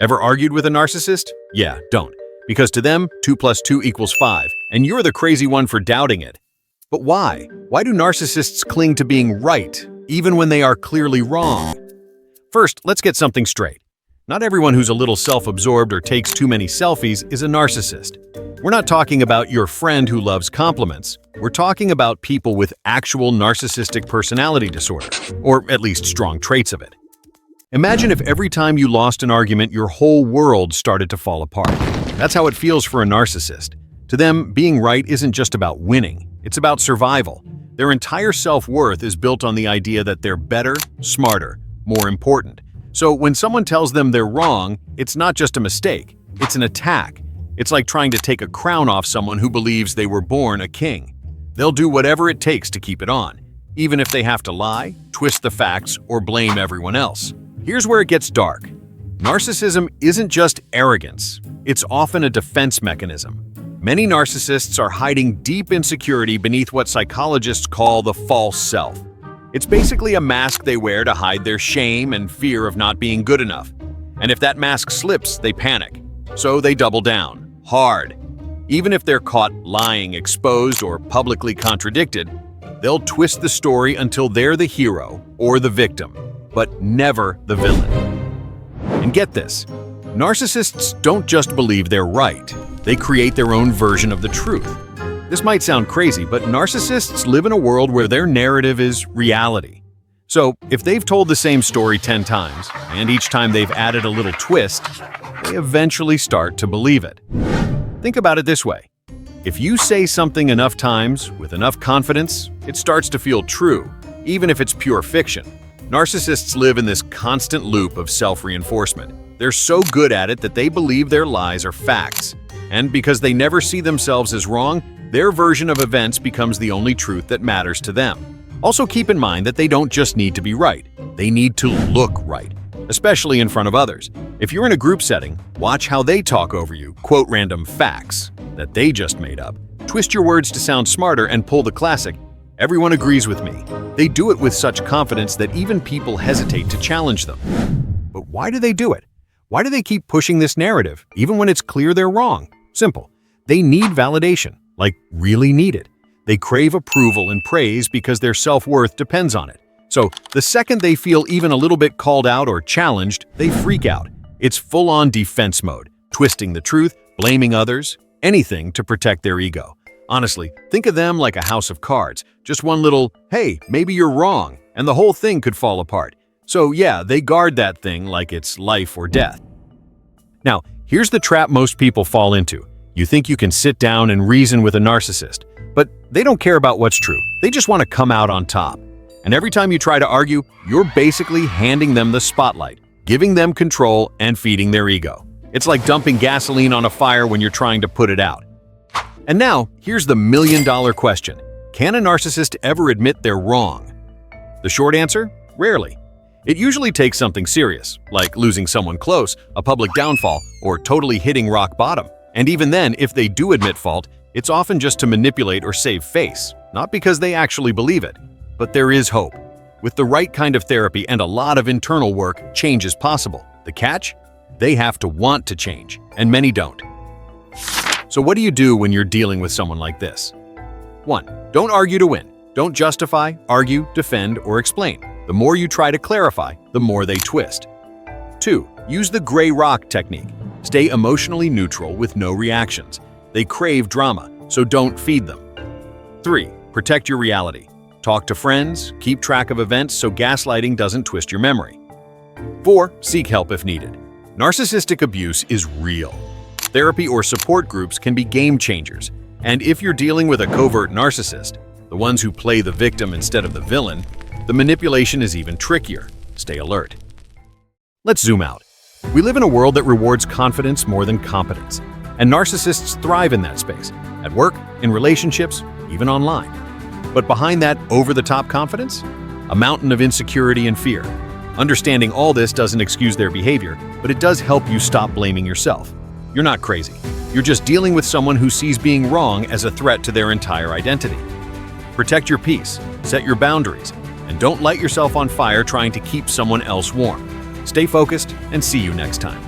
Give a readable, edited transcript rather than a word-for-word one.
Ever argued with a narcissist? Yeah, don't. Because to them, 2 plus 2 equals 5, and you're the crazy one for doubting it. But why? Why do narcissists cling to being right, even when they are clearly wrong? First, let's get something straight. Not everyone who's a little self-absorbed or takes too many selfies is a narcissist. We're not talking about your friend who loves compliments. We're talking about people with actual narcissistic personality disorder, or at least strong traits of it. Imagine if every time you lost an argument, your whole world started to fall apart. That's how it feels for a narcissist. To them, being right isn't just about winning, it's about survival. Their entire self-worth is built on the idea that they're better, smarter, more important. So when someone tells them they're wrong, it's not just a mistake, it's an attack. It's like trying to take a crown off someone who believes they were born a king. They'll do whatever it takes to keep it on, even if they have to lie, twist the facts, or blame everyone else. Here's where it gets dark. Narcissism isn't just arrogance, it's often a defense mechanism. Many narcissists are hiding deep insecurity beneath what psychologists call the false self. It's basically a mask they wear to hide their shame and fear of not being good enough. And if that mask slips, they panic. So they double down, hard. Even if they're caught lying, exposed, or publicly contradicted, they'll twist the story until they're the hero or the victim, but never the villain. And get this, narcissists don't just believe they're right, they create their own version of the truth. This might sound crazy, but narcissists live in a world where their narrative is reality. So if they've told the same story 10 times, and each time they've added a little twist, they eventually start to believe it. Think about it this way. If you say something enough times, with enough confidence, it starts to feel true, even if it's pure fiction. Narcissists live in this constant loop of self-reinforcement. They're so good at it that they believe their lies are facts. And because they never see themselves as wrong, their version of events becomes the only truth that matters to them. Also keep in mind that they don't just need to be right. They need to look right, especially in front of others. If you're in a group setting, watch how they talk over you, quote random facts that they just made up, twist your words to sound smarter, and pull the classic, "Everyone agrees with me." They do it with such confidence that even people hesitate to challenge them. But why do they do it? Why do they keep pushing this narrative, even when it's clear they're wrong? Simple. They need validation, like really need it. They crave approval and praise because their self-worth depends on it. So the second they feel even a little bit called out or challenged, they freak out. It's full-on defense mode, twisting the truth, blaming others, anything to protect their ego. Honestly, think of them like a house of cards. Just one little, "Hey, maybe you're wrong," and the whole thing could fall apart. So yeah, they guard that thing like it's life or death. Now, here's the trap most people fall into. You think you can sit down and reason with a narcissist, but they don't care about what's true. They just want to come out on top. And every time you try to argue, you're basically handing them the spotlight, giving them control and feeding their ego. It's like dumping gasoline on a fire when you're trying to put it out. And now, here's the million-dollar question. Can a narcissist ever admit they're wrong? The short answer? Rarely. It usually takes something serious, like losing someone close, a public downfall, or totally hitting rock bottom. And even then, if they do admit fault, it's often just to manipulate or save face, not because they actually believe it. But there is hope. With the right kind of therapy and a lot of internal work, change is possible. The catch? They have to want to change, and many don't. So what do you do when you're dealing with someone like this? 1. Don't argue to win. Don't justify, argue, defend, or explain. The more you try to clarify, the more they twist. 2. Use the gray rock technique. Stay emotionally neutral with no reactions. They crave drama, so don't feed them. 3. Protect your reality. Talk to friends, keep track of events so gaslighting doesn't twist your memory. 4. Seek help if needed. Narcissistic abuse is real. Therapy or support groups can be game changers. And if you're dealing with a covert narcissist, the ones who play the victim instead of the villain, the manipulation is even trickier. Stay alert. Let's zoom out. We live in a world that rewards confidence more than competence, and narcissists thrive in that space, at work, in relationships, even online. But behind that over-the-top confidence, a mountain of insecurity and fear. Understanding all this doesn't excuse their behavior, but it does help you stop blaming yourself. You're not crazy. You're just dealing with someone who sees being wrong as a threat to their entire identity. Protect your peace, set your boundaries, and don't light yourself on fire trying to keep someone else warm. Stay focused and see you next time.